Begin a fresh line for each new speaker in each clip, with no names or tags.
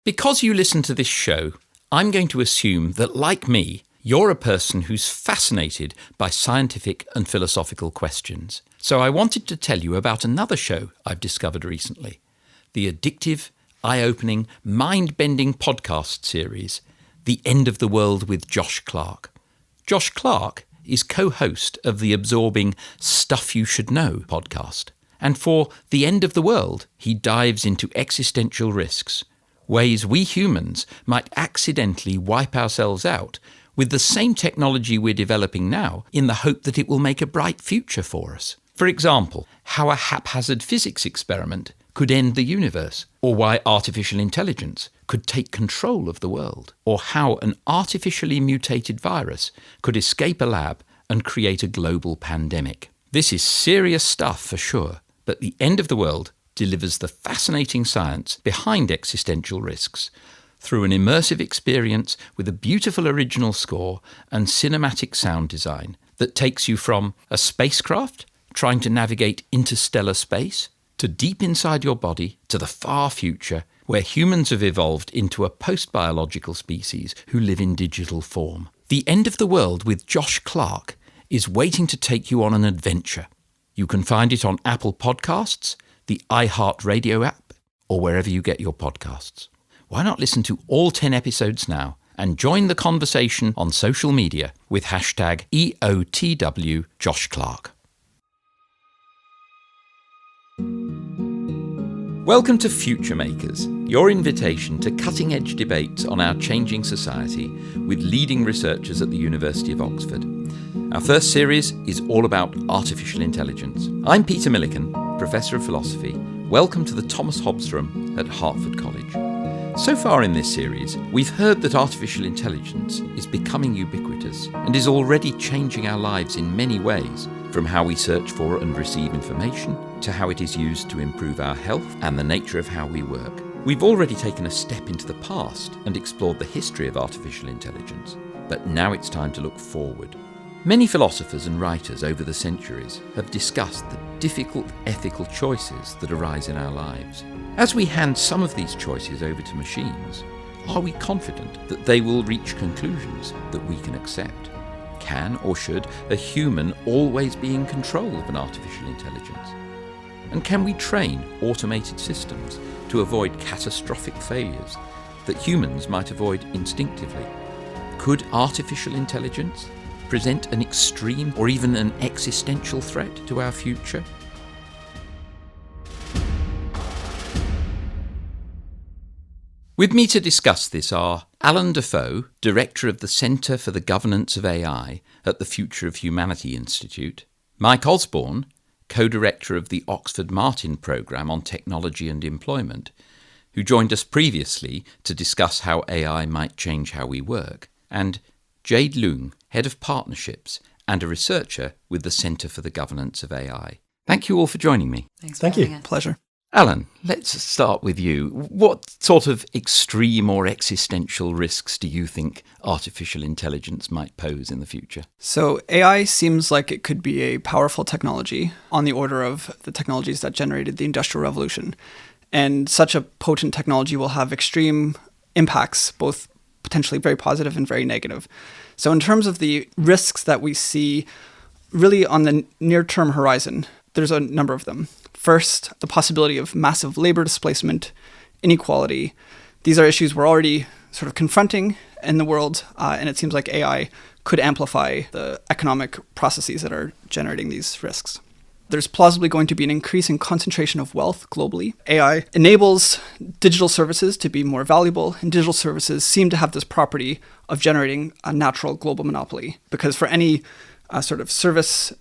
Because you listen to this show, I'm going to assume that, like me, you're a person who's fascinated by scientific and philosophical questions. So I wanted to tell you about another show I've discovered recently, the addictive, eye-opening, mind-bending podcast series, The End of the World with Josh Clark. Josh Clark is co-host of the absorbing Stuff You Should Know podcast. And for The End of the World, he dives into existential risks, ways we humans might accidentally wipe ourselves out with the same technology we're developing now in the hope that it will make a bright future for us. For example, how a haphazard physics experiment could end the universe, or why artificial intelligence could take control of the world, or how an artificially mutated virus could escape a lab and create a global pandemic. This is serious stuff for sure, but The End of the World delivers the fascinating science behind existential risks through an immersive experience with a beautiful original score and cinematic sound design that takes you from a spacecraft trying to navigate interstellar space to deep inside your body to the far future where humans have evolved into a post-biological species who live in digital form. The End of the World with Josh Clark is waiting to take you on an adventure. You can find it on Apple Podcasts, the iHeartRadio app, or wherever you get your podcasts. Why not listen to all 10 episodes now and join the conversation on social media with hashtag EOTW Josh Clark. Welcome to Futuremakers, your invitation to cutting-edge debates on our changing society with leading researchers at the University of Oxford. Our first series is all about artificial intelligence. I'm Peter Milliken, Professor of Philosophy. Welcome to the Thomas Hobbes Room at Hertford College. So far in this series, we've heard that artificial intelligence is becoming ubiquitous and is already changing our lives in many ways, from how we search for and receive information to how it is used to improve our health and the nature of how we work. We've already taken a step into the past and explored the history of artificial intelligence, but now it's time to look forward. Many philosophers and writers over the centuries have discussed the difficult ethical choices that arise in our lives. As we hand some of these choices over to machines, are we confident that they will reach conclusions that we can accept? Can or should a human always be in control of an artificial intelligence? And can we train automated systems to avoid catastrophic failures that humans might avoid instinctively? Could artificial intelligence present an extreme or even an existential threat to our future? With me to discuss this are Alan Defoe, Director of the Centre for the Governance of AI at the Future of Humanity Institute, Mike Osborne, Co-Director of the Oxford Martin Programme on Technology and Employment, who joined us previously to discuss how AI might change how we work, and Jade Leung, Head of Partnerships and a researcher with the Centre for the Governance of AI. Thank you all for joining me.
Thank you. Pleasure.
Alan, let's start with you. What sort of extreme or existential risks do you think artificial intelligence might pose in the future?
So AI seems like it could be a powerful technology on the order of the technologies that generated the Industrial Revolution. And such a potent technology will have extreme impacts, both potentially very positive and very negative. So in terms of the risks that we see really on the near-term horizon, there's a number of them. First, the possibility of massive labor displacement, inequality. These are issues we're already sort of confronting in the world, and it seems like AI could amplify the economic processes that are generating these risks. There's plausibly going to be an increasing concentration of wealth globally. AI enables digital services to be more valuable, and digital services seem to have this property of generating a natural global monopoly. Because for any sort of service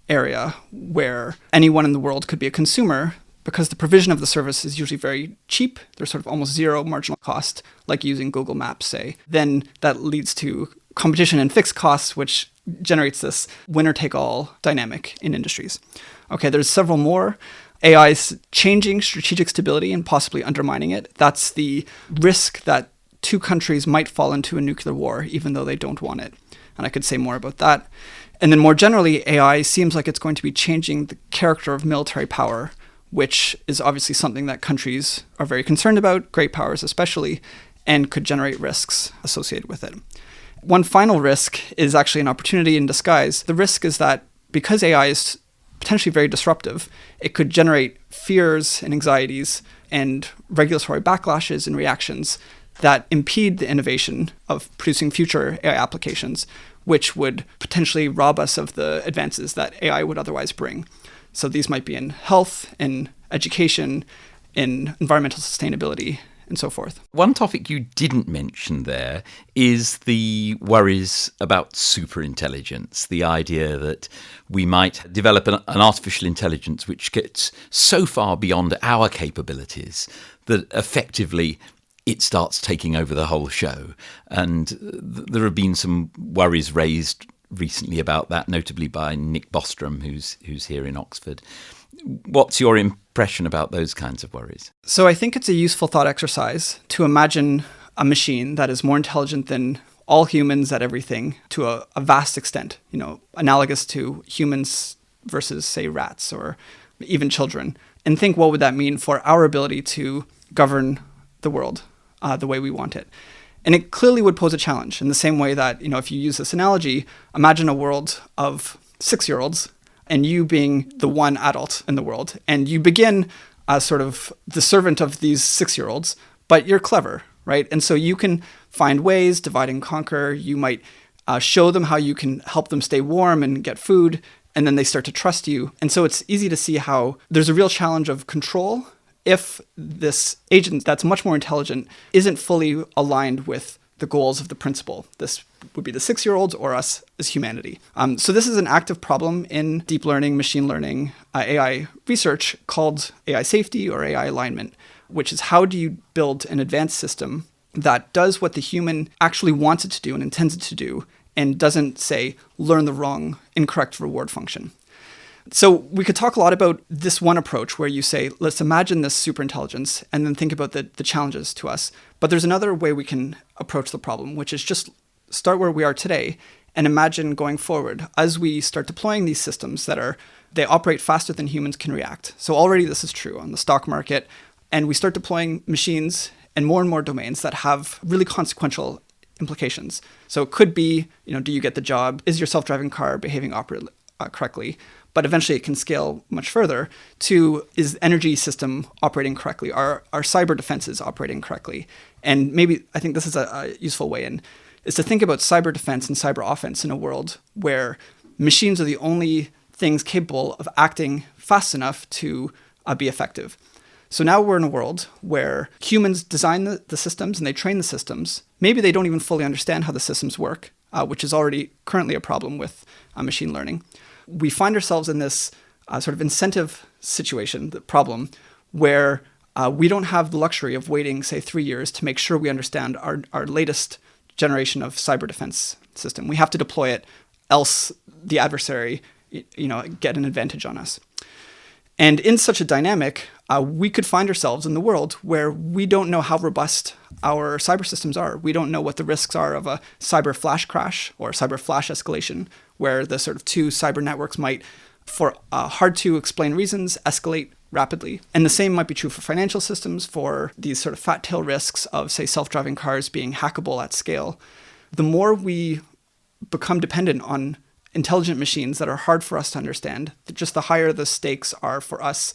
area where anyone in the world could be a consumer, because the provision of the service is usually very cheap, there's sort of almost zero marginal cost, like using Google Maps, say, then that leads to competition and fixed costs, which generates this winner-take-all dynamic in industries. Okay, there's several more. AI is changing strategic stability and possibly undermining it. That's the risk that two countries might fall into a nuclear war, even though they don't want it. And I could say more about that. And then more generally, AI seems like it's going to be changing the character of military power, which is obviously something that countries are very concerned about, great powers especially, and could generate risks associated with it. One final risk is actually an opportunity in disguise. The risk is that because AI is potentially very disruptive, it could generate fears and anxieties and regulatory backlashes and reactions that impede the innovation of producing future AI applications, which would potentially rob us of the advances that AI would otherwise bring. So these might be in health, in education, in environmental sustainability, and so forth.
One topic you didn't mention there is the worries about superintelligence, the idea that we might develop an artificial intelligence which gets so far beyond our capabilities that effectively it starts taking over the whole show. And there have been some worries raised recently about that, notably by Nick Bostrom, who's here in Oxford. What's your impression about those kinds of worries?
So I think it's a useful thought exercise to imagine a machine that is more intelligent than all humans at everything to a vast extent, analogous to humans versus, say, rats or even children, and think what would that mean for our ability to govern the world the way we want it. And it clearly would pose a challenge in the same way that, if you use this analogy, imagine a world of 6-year-olds and you being the one adult in the world. And you begin as sort of the servant of these 6-year-olds, but you're clever, right? And so you can find ways, divide and conquer. You might show them how you can help them stay warm and get food, and then they start to trust you. And so it's easy to see how there's a real challenge of control if this agent that's much more intelligent isn't fully aligned with the goals of the principle. This would be the 6-year-olds or us as humanity. So this is an active problem in deep learning, machine learning, AI research called AI safety or AI alignment, which is how do you build an advanced system that does what the human actually wants it to do and intends it to do and doesn't, say, learn the wrong, incorrect reward function. So we could talk a lot about this one approach where you say, let's imagine this superintelligence and then think about the challenges to us. But there's another way we can approach the problem, which is just start where we are today and imagine going forward as we start deploying these systems they operate faster than humans can react. So already this is true on the stock market, and we start deploying machines in more and more domains that have really consequential implications. So it could be, do you get the job? Is your self-driving car behaving correctly? But eventually it can scale much further to, is the energy system operating correctly? Are cyber defenses operating correctly? And maybe I think this is a useful way in, is to think about cyber defense and cyber offense in a world where machines are the only things capable of acting fast enough to be effective. So now we're in a world where humans design the systems and they train the systems. Maybe they don't even fully understand how the systems work, which is already currently a problem with machine learning. We find ourselves in this sort of incentive situation, the problem, where we don't have the luxury of waiting, say, 3 years to make sure we understand our latest generation of cyber defense system. We have to deploy it, else the adversary, get an advantage on us. And in such a dynamic, we could find ourselves in the world where we don't know how robust our cyber systems are. We don't know what the risks are of a cyber flash crash or cyber flash escalation, where the sort of two cyber networks might, for hard to explain reasons, escalate rapidly. And the same might be true for financial systems, for these sort of fat tail risks of, say, self-driving cars being hackable at scale. The more we become dependent on intelligent machines that are hard for us to understand, just the higher the stakes are for us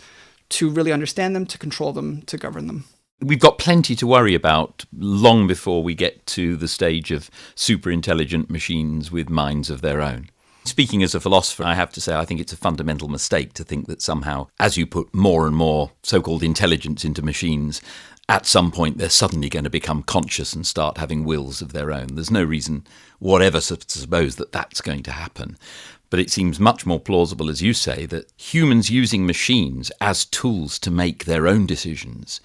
to really understand them, to control them, to govern them.
We've got plenty to worry about long before we get to the stage of super intelligent machines with minds of their own. Speaking as a philosopher, I have to say I think it's a fundamental mistake to think that somehow, as you put more and more so-called intelligence into machines, at some point they're suddenly going to become conscious and start having wills of their own. There's no reason whatever to suppose that that's going to happen. But it seems much more plausible, as you say, that humans using machines as tools to make their own decisions,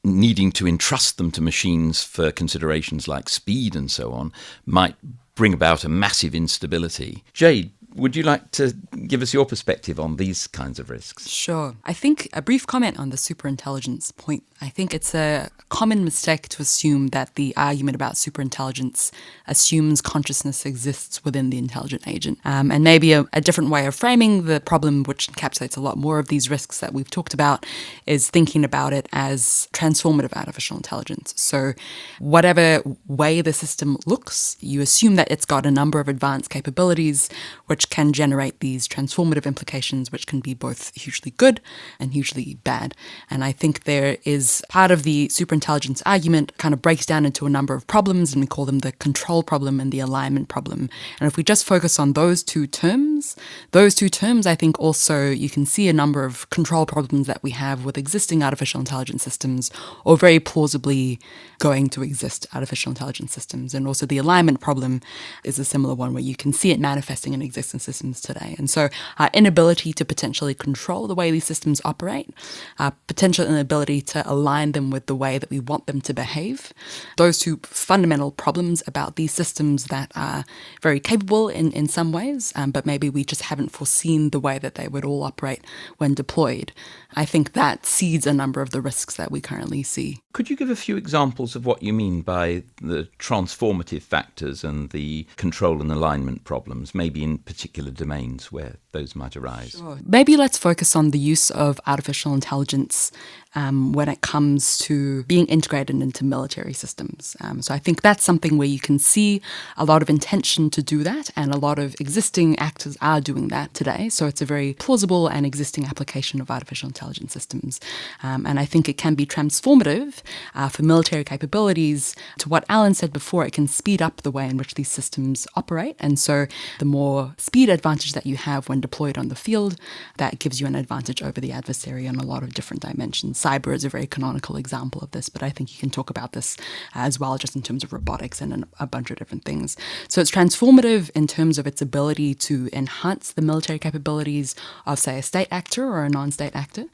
needing to entrust them to machines for considerations like speed and so on, might bring about a massive instability. Jade, would you like to give us your perspective on these kinds of risks?
Sure. I think a brief comment on the superintelligence point. I think it's a common mistake to assume that the argument about superintelligence assumes consciousness exists within the intelligent agent. And maybe a different way of framing the problem, which encapsulates a lot more of these risks that we've talked about, is thinking about it as transformative artificial intelligence. So whatever way the system looks, you assume that it's got a number of advanced capabilities which can generate these transformative implications, which can be both hugely good and hugely bad. And I think there is part of the superintelligence argument kind of breaks down into a number of problems, and we call them the control problem and the alignment problem. And if we just focus on those two terms, I think also you can see a number of control problems that we have with existing artificial intelligence systems, or very plausibly going to exist artificial intelligence systems. And also the alignment problem is a similar one where you can see it manifesting in existing systems today. And so our inability to potentially control the way these systems operate, our potential inability to align them with the way that we want them to behave, those two fundamental problems about these systems that are very capable in some ways, but maybe we just haven't foreseen the way that they would all operate when deployed. I think that seeds a number of the risks that we currently see.
Could you give a few examples of what you mean by the transformative factors and the control and alignment problems, maybe in particular domains where those might arise?
Sure. Maybe let's focus on the use of artificial intelligence when it comes to being integrated into military systems. So I think that's something where you can see a lot of intention to do that, and a lot of existing actors are doing that today. So it's a very plausible and existing application of artificial intelligence systems. And I think it can be transformative for military capabilities. To what Alan said before, it can speed up the way in which these systems operate. And so the more speed advantage that you have when deployed on the field, that gives you an advantage over the adversary on a lot of different dimensions. Cyber is a very canonical example of this, but I think you can talk about this as well, just in terms of robotics and a bunch of different things. So it's transformative in terms of its ability to enhance the military capabilities of, say, a state actor or a non-state actor.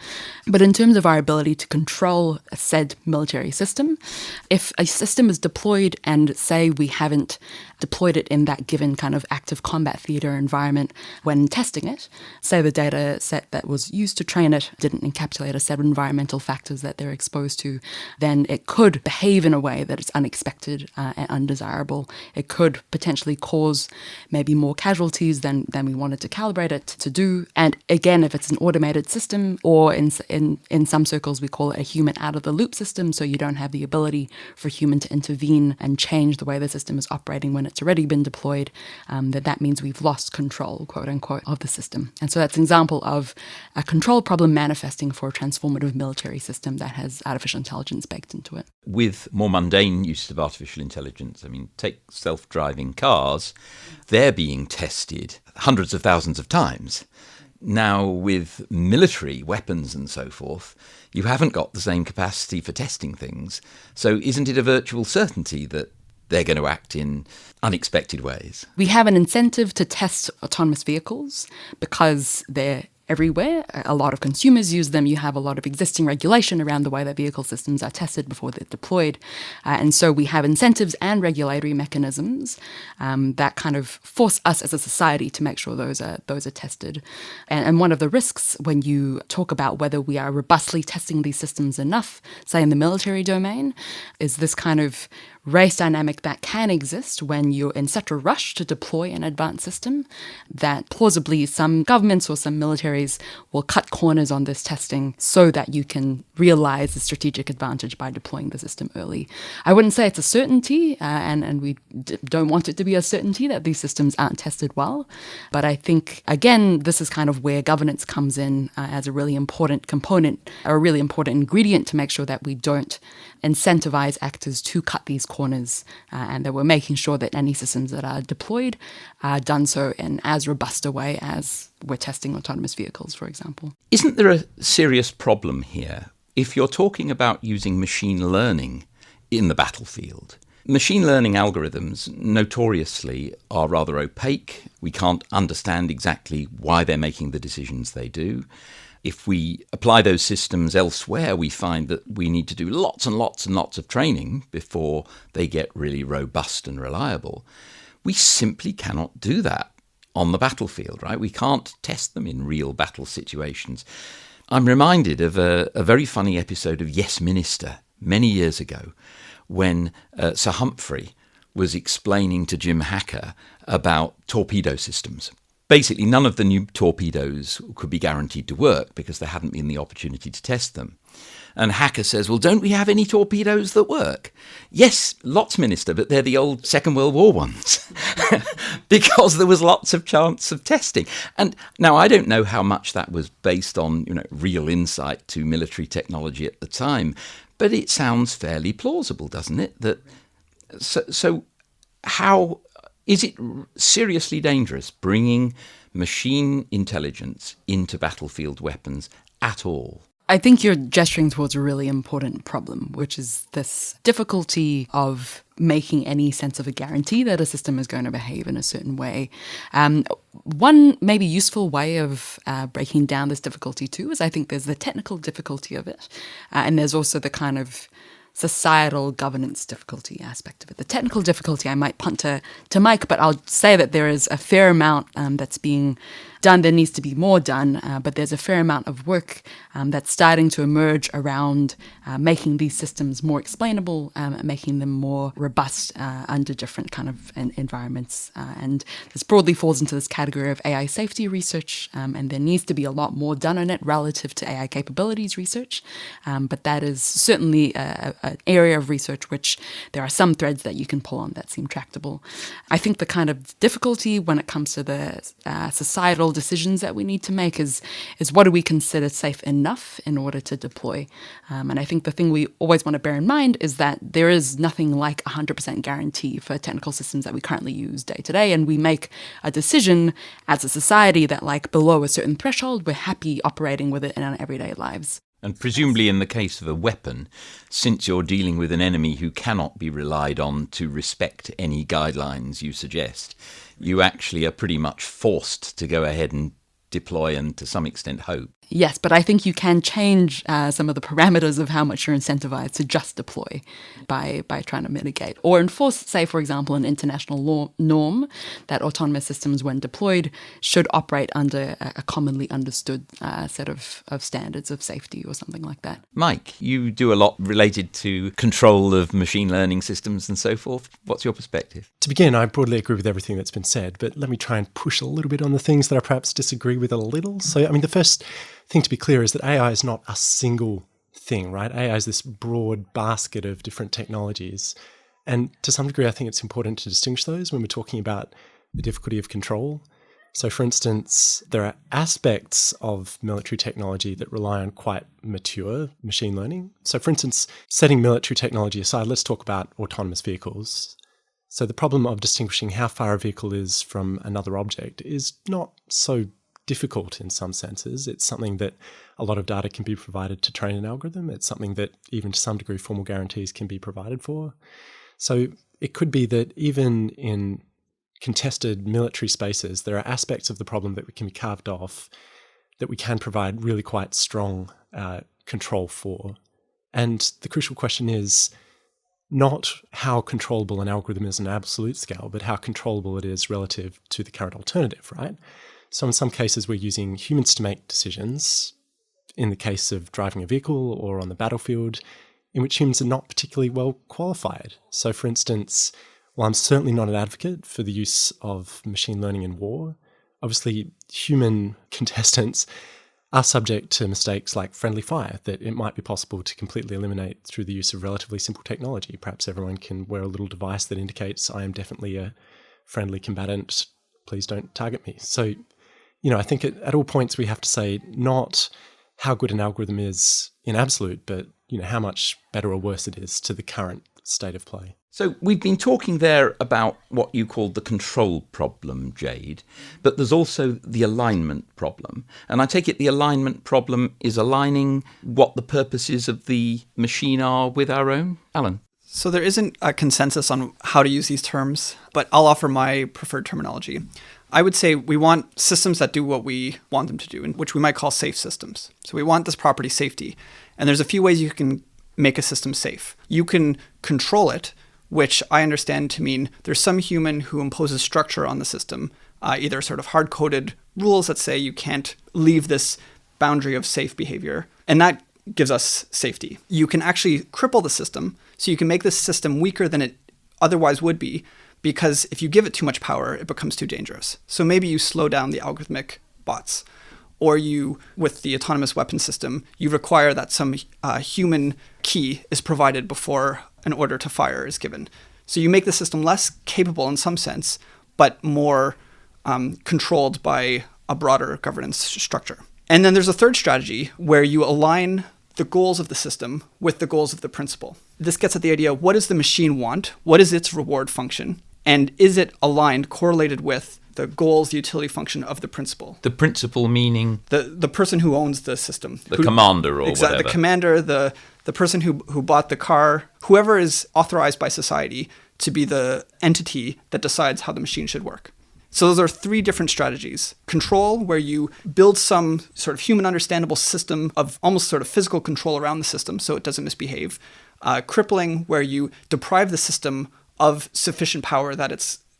But in terms of our ability to control a said military system, if a system is deployed and, say, we haven't deployed it in that given kind of active combat theater environment when testing it, say the data set that was used to train it didn't encapsulate a set of environmental factors that they're exposed to, then it could behave in a way that is unexpected and undesirable. It could potentially cause maybe more casualties than we wanted to calibrate it to do. And again, if it's an automated system, or in some circles we call it a human out-of-the-loop system, so you don't have the ability for a human to intervene and change the way the system is operating when it's already been deployed, that means we've lost control, quote unquote, of the system. And so that's an example of a control problem manifesting for a transformative military system that has artificial intelligence baked into it.
With more mundane use of artificial intelligence, I mean, take self-driving cars, they're being tested hundreds of thousands of times. Now, with military weapons and so forth, you haven't got the same capacity for testing things. So isn't it a virtual certainty that they're going to act in unexpected ways?
We have an incentive to test autonomous vehicles because they're everywhere. A lot of consumers use them. You have a lot of existing regulation around the way that vehicle systems are tested before they're deployed. And so we have incentives and regulatory mechanisms that kind of force us as a society to make sure those are tested. And one of the risks when you talk about whether we are robustly testing these systems enough, say in the military domain, is this kind of race dynamic that can exist when you're in such a rush to deploy an advanced system that plausibly some governments or some militaries will cut corners on this testing so that you can realize the strategic advantage by deploying the system early. I wouldn't say it's a certainty, and we don't want it to be a certainty that these systems aren't tested well. But I think, again, this is kind of where governance comes in as a really important component, or a really important ingredient to make sure that we don't incentivize actors to cut these corners, and that we're making sure that any systems that are deployed are done so in as robust a way as we're testing autonomous vehicles, for example.
Isn't there a serious problem here? If you're talking about using machine learning in the battlefield, machine learning algorithms notoriously are rather opaque. We can't understand exactly why they're making the decisions they do. If we apply those systems elsewhere, we find that we need to do lots and lots and lots of training before they get really robust and reliable. We simply cannot do that on the battlefield, right? We can't test them in real battle situations. I'm reminded of a very funny episode of Yes Minister many years ago when Sir Humphrey was explaining to Jim Hacker about torpedo systems. Basically, none of the new torpedoes could be guaranteed to work because there hadn't been the opportunity to test them. And Hacker says, well, don't we have any torpedoes that work? Yes, lots, Minister, but they're the old Second World War ones because there was lots of chance of testing. And now I don't know how much that was based on, real insight to military technology at the time, but it sounds fairly plausible, doesn't it? So how is it seriously dangerous bringing machine intelligence into battlefield weapons at all?
I think you're gesturing towards a really important problem, which is this difficulty of making any sense of a guarantee that a system is going to behave in a certain way. One maybe useful way of breaking down this difficulty too is I think there's the technical difficulty of it, and there's also the kind of societal governance difficulty aspect of it. The technical difficulty I might punt to Mike, but I'll say that there is a fair amount that's being done. There needs to be more done, but there's a fair amount of work that's starting to emerge around making these systems more explainable, making them more robust under different kind of environments. And this broadly falls into this category of AI safety research, and there needs to be a lot more done on it relative to AI capabilities research. But that is certainly an area of research which there are some threads that you can pull on that seem tractable. I think the kind of difficulty when it comes to the societal decisions that we need to make is what do we consider safe enough in order to deploy? And I think the thing we always want to bear in mind is that there is nothing like 100% guarantee for technical systems that we currently use day to day. And we make a decision as a society that below a certain threshold, we're happy operating with it in our everyday lives.
And presumably in the case of a weapon, since you're dealing with an enemy who cannot be relied on to respect any guidelines you suggest, you actually are pretty much forced to go ahead and deploy and to some extent hope.
Yes, but I think you can change some of the parameters of how much you're incentivized to just deploy by trying to mitigate or enforce, say, for example, an international law norm that autonomous systems, when deployed, should operate under a commonly understood set of standards of safety or something like that.
Mike, you do a lot related to control of machine learning systems and so forth. What's your perspective?
To begin, I broadly agree with everything that's been said, but let me try and push a little bit on the things that I perhaps disagree with a little. So, the first thing to be clear is that AI is not a single thing, right? AI is this broad basket of different technologies. And to some degree, I think it's important to distinguish those when we're talking about the difficulty of control. So, for instance, there are aspects of military technology that rely on quite mature machine learning. So, for instance, setting military technology aside, let's talk about autonomous vehicles. So the problem of distinguishing how far a vehicle is from another object is not so difficult in some senses. It's something that a lot of data can be provided to train an algorithm. It's something that even to some degree formal guarantees can be provided for. So it could be that even in contested military spaces, there are aspects of the problem that can be carved off that we can provide really quite strong control for. And the crucial question is not how controllable an algorithm is on an absolute scale, but how controllable it is relative to the current alternative, right? So in some cases, we're using humans to make decisions, in the case of driving a vehicle or on the battlefield, in which humans are not particularly well qualified. So for instance, while I'm certainly not an advocate for the use of machine learning in war, obviously human contestants are subject to mistakes like friendly fire that it might be possible to completely eliminate through the use of relatively simple technology. Perhaps everyone can wear a little device that indicates I am definitely a friendly combatant, please don't target me. So I think at all points we have to say not how good an algorithm is in absolute, but how much better or worse it is to the current state of play.
So we've been talking there about what you called the control problem, Jade, but there's also the alignment problem. And I take it the alignment problem is aligning what the purposes of the machine are with our own? Alan?
So there isn't a consensus on how to use these terms, but I'll offer my preferred terminology. I would say we want systems that do what we want them to do, which we might call safe systems. So we want this property safety. And there's a few ways you can make a system safe. You can control it which I understand to mean there's some human who imposes structure on the system, either sort of hard-coded rules that say you can't leave this boundary of safe behavior, and that gives us safety. You can actually cripple the system, so you can make this system weaker than it otherwise would be, because if you give it too much power, it becomes too dangerous. So maybe you slow down the algorithmic bots, or you, with the autonomous weapon system, you require that some human key is provided before an order to fire is given. So you make the system less capable in some sense, but more controlled by a broader governance structure. And then there's a third strategy where you align the goals of the system with the goals of the principle. This gets at the idea, what does the machine want? What is its reward function? And is it aligned, correlated with the goals, the utility function of the principle?
The principle meaning?
The person who owns the system.
The commander or whatever.
The commander, the person who bought the car, whoever is authorized by society to be the entity that decides how the machine should work. So those are three different strategies. Control, where you build some sort of human understandable system of almost sort of physical control around the system so it doesn't misbehave. Crippling, where you deprive the system of sufficient power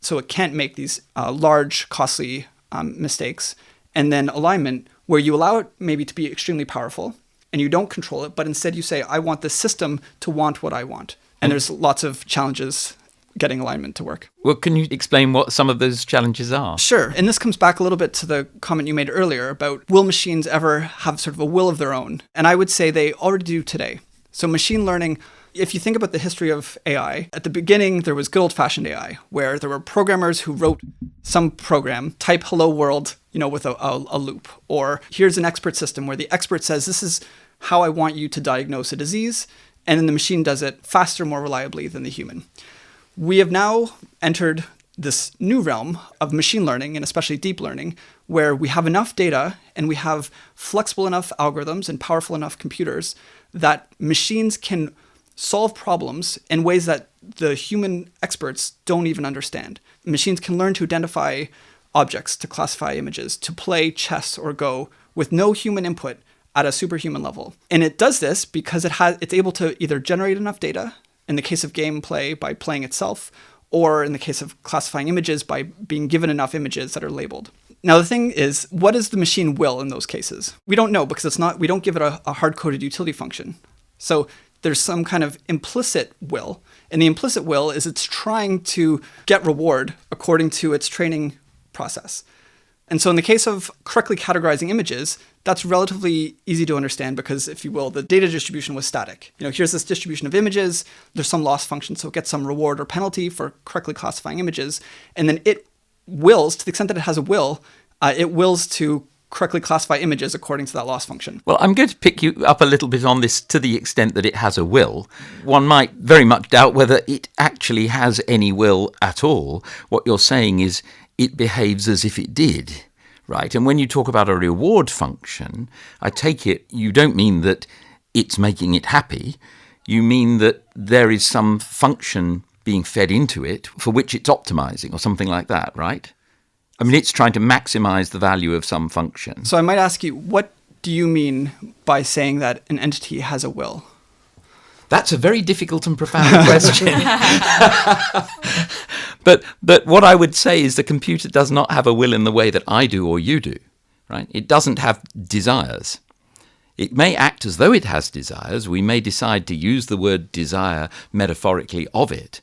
so it can't make these large, costly mistakes. And then alignment, where you allow it maybe to be extremely powerful and you don't control it, but instead you say, I want the system to want what I want. And there's lots of challenges getting alignment to work.
Well, can you explain what some of those challenges are?
Sure. And this comes back a little bit to the comment you made earlier about, will machines ever have sort of a will of their own? And I would say they already do today. So machine learning, if you think about the history of AI, at the beginning, there was good old-fashioned AI, where there were programmers who wrote some program, type hello world, with a loop. Or here's an expert system where the expert says, this is how I want you to diagnose a disease. And then the machine does it faster, more reliably than the human. We have now entered this new realm of machine learning, and especially deep learning, where we have enough data and we have flexible enough algorithms and powerful enough computers that machines can solve problems in ways that the human experts don't even understand. Machines can learn to identify objects, to classify images, to play chess or Go with no human input at a superhuman level. And it does this because it's able to either generate enough data, in the case of gameplay by playing itself, or in the case of classifying images by being given enough images that are labeled. Now, the thing is, what does the machine will in those cases? We don't know because we don't give it a hard-coded utility function. So there's some kind of implicit will, and the implicit will is it's trying to get reward according to its training process. And so in the case of correctly categorizing images, that's relatively easy to understand because, if you will, the data distribution was static. Here's this distribution of images, there's some loss function, so it gets some reward or penalty for correctly classifying images, and then it wills, to the extent that it has a will, it wills to correctly classify images according to that loss function.
Well, I'm going to pick you up a little bit on this to the extent that it has a will. One might very much doubt whether it actually has any will at all. What you're saying is it behaves as if it did, right? And when you talk about a reward function, I take it you don't mean that it's making it happy. You mean that there is some function being fed into it for which it's optimizing or something like that, right? I mean, it's trying to maximize the value of some function.
So I might ask you, what do you mean by saying that an entity has a will?
That's a very difficult and profound question. But what I would say is the computer does not have a will in the way that I do or you do, right? It doesn't have desires. It may act as though it has desires. We may decide to use the word desire metaphorically of it.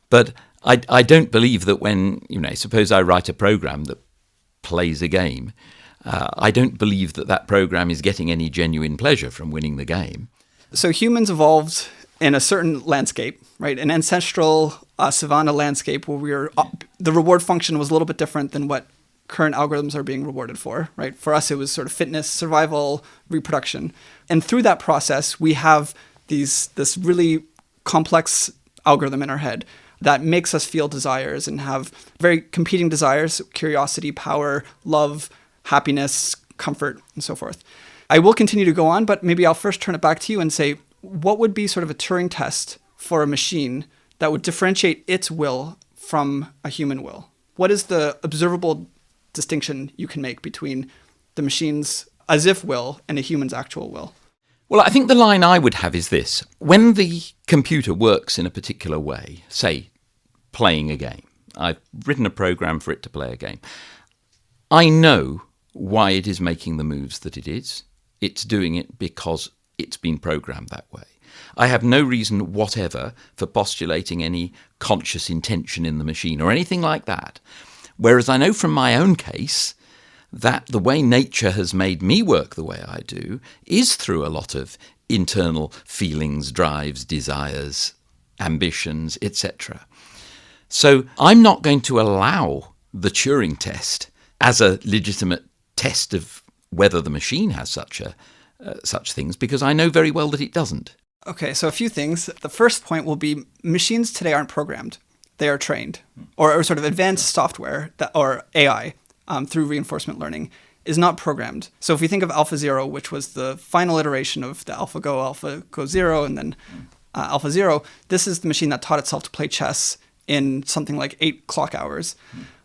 But I don't believe that when, suppose I write a program that plays a game, I don't believe that program is getting any genuine pleasure from winning the game.
So humans evolved in a certain landscape, right? An ancestral savanna landscape where the reward function was a little bit different than what current algorithms are being rewarded for, right? For us, it was sort of fitness, survival, reproduction. And through that process, we have this really complex algorithm in our head that makes us feel desires and have very competing desires: curiosity, power, love, happiness, comfort, and so forth. I will continue to go on, but maybe I'll first turn it back to you and say, what would be sort of a Turing test for a machine that would differentiate its will from a human will? What is the observable distinction you can make between the machine's as if will and a human's actual will?
Well, I think the line I would have is this. When the computer works in a particular way, say, playing a game, I've written a program for it to play a game, I know why it is making the moves that it is. It's doing it because it's been programmed that way. I have no reason whatever for postulating any conscious intention in the machine or anything like that. Whereas I know from my own case that the way nature has made me work the way I do is through a lot of internal feelings, drives, desires, ambitions, etc. So I'm not going to allow the Turing test as a legitimate test of whether the machine has such things, because I know very well that it doesn't.
Okay, so a few things. The first point will be machines today aren't programmed. They are trained, or sort of advanced software or AI through reinforcement learning is not programmed. So if we think of AlphaZero, which was the final iteration of the AlphaGo 0, and then AlphaZero, this is the machine that taught itself to play chess in something like 8 clock hours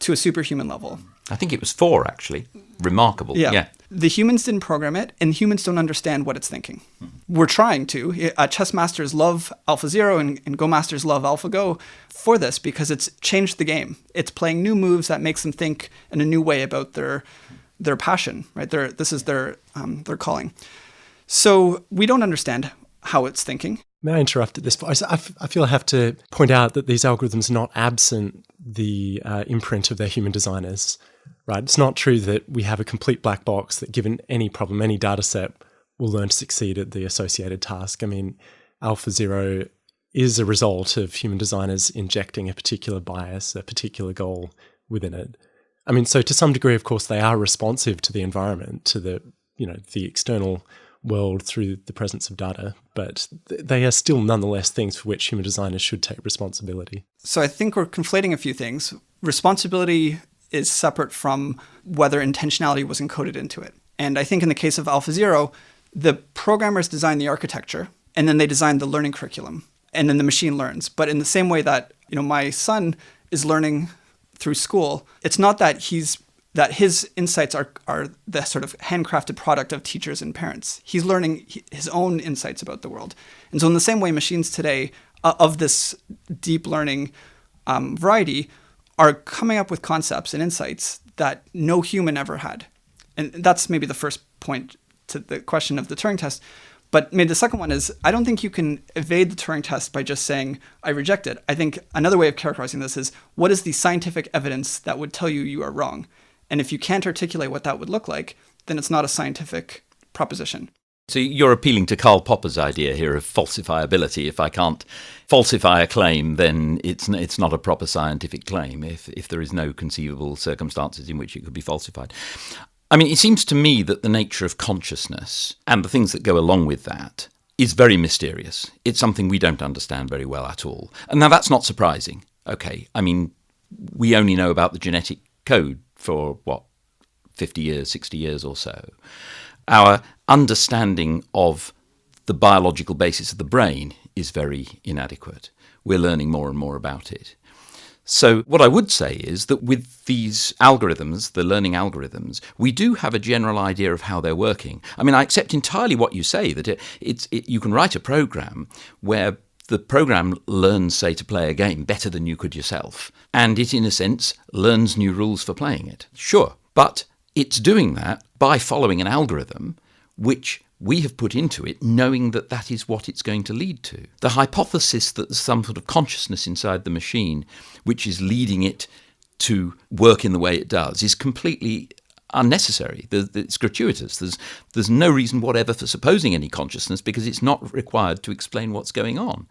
to a superhuman level.
I think it was 4, actually. Remarkable. Yeah.
The humans didn't program it, and humans don't understand what it's thinking. We're trying to. Chess masters love AlphaZero, and Go masters love AlphaGo for this because it's changed the game. It's playing new moves that makes them think in a new way about their passion, right? This is their calling. So we don't understand how it's thinking.
May I interrupt at this point? I feel I have to point out that these algorithms are not absent the imprint of their human designers, right? It's not true that we have a complete black box that given any problem, any data set, will learn to succeed at the associated task. I mean, AlphaZero is a result of human designers injecting a particular bias, a particular goal within it. I mean, so to some degree, of course, they are responsive to the environment, to the external world through the presence of data, but they are still nonetheless things for which human designers should take responsibility.
So I think we're conflating a few things. Responsibility is separate from whether intentionality was encoded into it. And I think in the case of AlphaZero, the programmers designed the architecture, and then they designed the learning curriculum, and then the machine learns. But in the same way that my son is learning through school, it's not that his insights are the sort of handcrafted product of teachers and parents. He's learning his own insights about the world. And so in the same way, machines today of this deep learning variety are coming up with concepts and insights that no human ever had. And that's maybe the first point to the question of the Turing test. But maybe the second one is, I don't think you can evade the Turing test by just saying, I reject it. I think another way of characterizing this is, what is the scientific evidence that would tell you are wrong? And if you can't articulate what that would look like, then it's not a scientific proposition.
So you're appealing to Karl Popper's idea here of falsifiability. If I can't falsify a claim, then it's not a proper scientific claim if there is no conceivable circumstances in which it could be falsified. I mean, it seems to me that the nature of consciousness and the things that go along with that is very mysterious. It's something we don't understand very well at all. And now that's not surprising. Okay, I mean, we only know about the genetic code for, 50 years, 60 years or so. Our understanding of the biological basis of the brain is very inadequate. We're learning more and more about it. So what I would say is that with these algorithms, the learning algorithms, we do have a general idea of how they're working. I mean, I accept entirely what you say, that you can write a program where the program learns, say, to play a game better than you could yourself, and it, in a sense, learns new rules for playing it. Sure, but it's doing that by following an algorithm which we have put into it, knowing that that is what it's going to lead to. The hypothesis that there's some sort of consciousness inside the machine which is leading it to work in the way it does is completely unnecessary. It's gratuitous. There's no reason whatever for supposing any consciousness because it's not required to explain what's going on.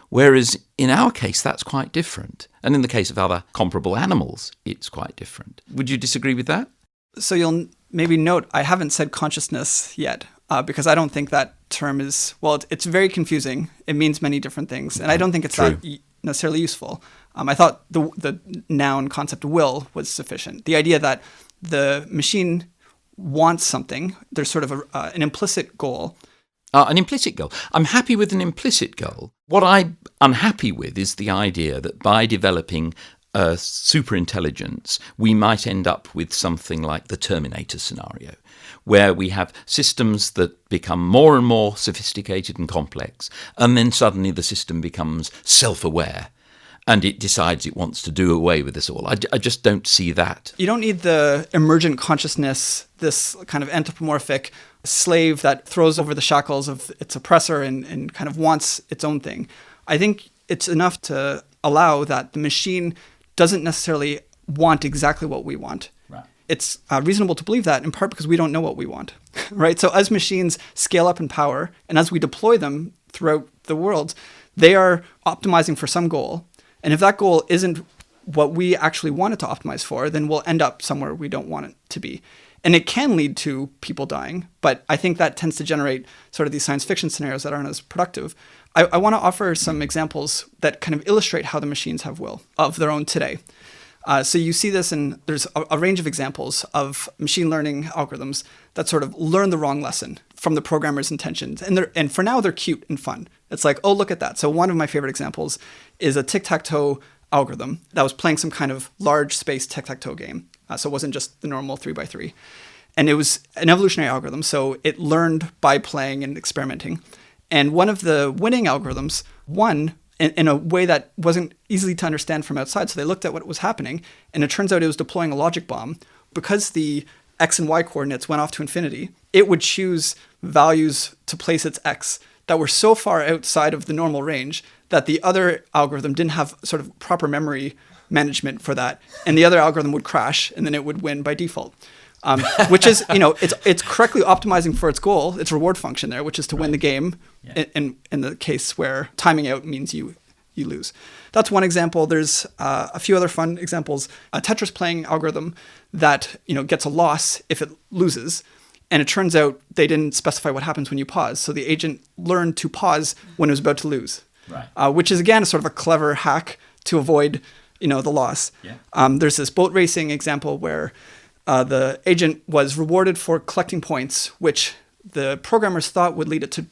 Whereas in our case, that's quite different. And in the case of other comparable animals, it's quite different. Would you disagree with that?
So you'll maybe note I haven't said consciousness yet because I don't think that term is, it's very confusing. It means many different things. And I don't think it's that necessarily useful. I thought the noun concept will was sufficient. The idea that the machine wants something, there's sort of an implicit goal.
An implicit goal. I'm happy with an implicit goal. What I'm unhappy with is the idea that by developing superintelligence, we might end up with something like the Terminator scenario, where we have systems that become more and more sophisticated and complex, and then suddenly the system becomes self-aware and it decides it wants to do away with us all. I just don't see that.
You don't need the emergent consciousness, this kind of anthropomorphic slave that throws over the shackles of its oppressor and kind of wants its own thing. I think it's enough to allow that the machine doesn't necessarily want exactly what we want.
Right.
It's reasonable to believe that, in part because we don't know what we want, right? So as machines scale up in power and as we deploy them throughout the world, they are optimizing for some goal. And if that goal isn't what we actually want it to optimize for, then we'll end up somewhere we don't want it to be. And it can lead to people dying, but I think that tends to generate sort of these science fiction scenarios that aren't as productive. I want to offer some examples that kind of illustrate how the machines have will of their own today. So you see this, and there's a range of examples of machine learning algorithms that sort of learn the wrong lesson from the programmer's intentions. And for now, they're cute and fun. It's like, oh, look at that. So one of my favorite examples is a tic-tac-toe algorithm that was playing some kind of large space tic-tac-toe game. So it wasn't just the normal 3x3. And it was an evolutionary algorithm, so it learned by playing and experimenting. And one of the winning algorithms won in a way that wasn't easy to understand from outside. So they looked at what was happening, and it turns out it was deploying a logic bomb. Because the x and y coordinates went off to infinity, it would choose values to place its x that were so far outside of the normal range that the other algorithm didn't have sort of proper memory management for that. And the other algorithm would crash, and then it would win by default. Which is, it's correctly optimizing for its goal, its reward function there, which is to win the game in the case where timing out means you lose. That's one example. There's a few other fun examples. A Tetris playing algorithm that, gets a loss if it loses. And it turns out they didn't specify what happens when you pause. So the agent learned to pause when it was about to lose, which is, again, a sort of a clever hack to avoid, the loss. Yeah. There's this boat racing example where the agent was rewarded for collecting points, which the programmers thought would lead it to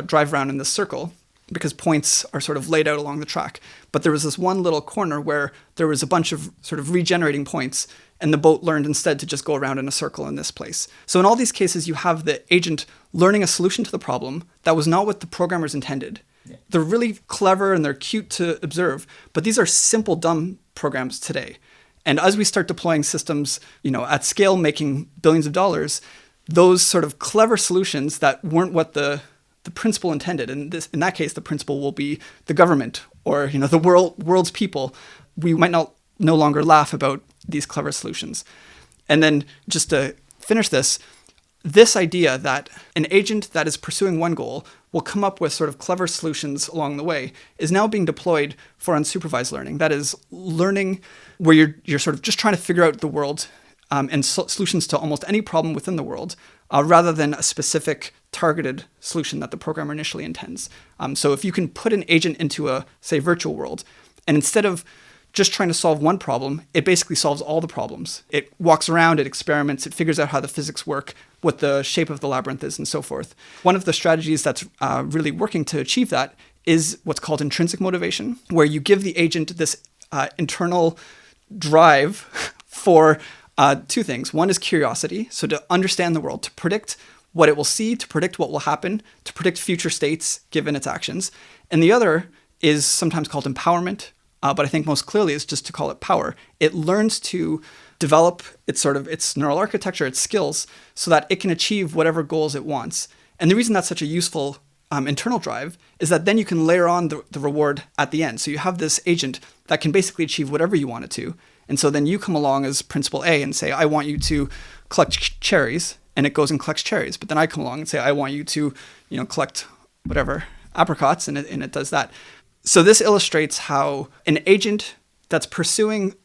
drive around in this circle because points are sort of laid out along the track. But there was this one little corner where there was a bunch of sort of regenerating points, and the boat learned instead to just go around in a circle in this place. So in all these cases, you have the agent learning a solution to the problem that was not what the programmers intended. Yeah. They're really clever and they're cute to observe, but these are simple, dumb programs today. And as we start deploying systems, at scale, making billions of dollars, those sort of clever solutions that weren't what the principal intended, and in that case, the principal will be the government or the world's people. We might no longer laugh about these clever solutions. And then just to finish this idea that an agent that is pursuing one goal will come up with sort of clever solutions along the way is now being deployed for unsupervised learning. That is learning where you're sort of just trying to figure out the world and solutions to almost any problem within the world, rather than a specific targeted solution that the programmer initially intends. So if you can put an agent into a, say, virtual world, and instead of just trying to solve one problem, it basically solves all the problems. It walks around, it experiments, it figures out how the physics work, what the shape of the labyrinth is, and so forth. One of the strategies that's really working to achieve that is what's called intrinsic motivation, where you give the agent this internal drive for two things. One is curiosity, so to understand the world, to predict what it will see, to predict what will happen, to predict future states given its actions. And the other is sometimes called empowerment, but I think most clearly is just to call it power. It learns to develop its neural architecture, its skills, so that it can achieve whatever goals it wants. And the reason that's such a useful internal drive is that then you can layer on the reward at the end. So you have this agent that can basically achieve whatever you want it to. And so then you come along as principal A and say, I want you to collect cherries, and it goes and collects cherries. But then I come along and say, I want you to, collect whatever, apricots, and it does that. So this illustrates how an agent that's pursuing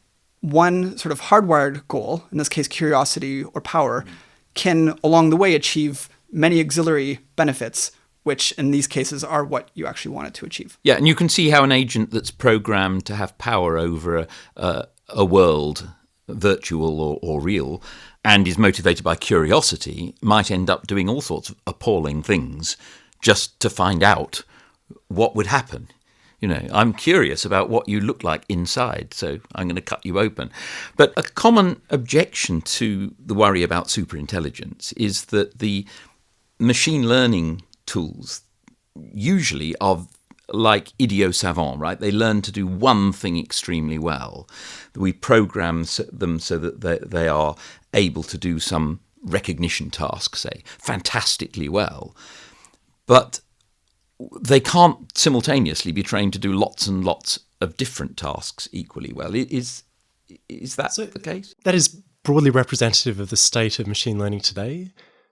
one sort of hardwired goal, in this case, curiosity or power, can along the way achieve many auxiliary benefits, which in these cases are what you actually want it to achieve.
Yeah, and you can see how an agent that's programmed to have power over a world, virtual or real, and is motivated by curiosity, might end up doing all sorts of appalling things just to find out what would happen. I'm curious about what you look like inside, so I'm going to cut you open. But a common objection to the worry about superintelligence is that the machine learning tools usually are like idiot savant, right? They learn to do one thing extremely well. We program them so that they are able to do some recognition task, say, fantastically well. But they can't simultaneously be trained to do lots and lots of different tasks equally well. Is that the case?
That is broadly representative of the state of machine learning today,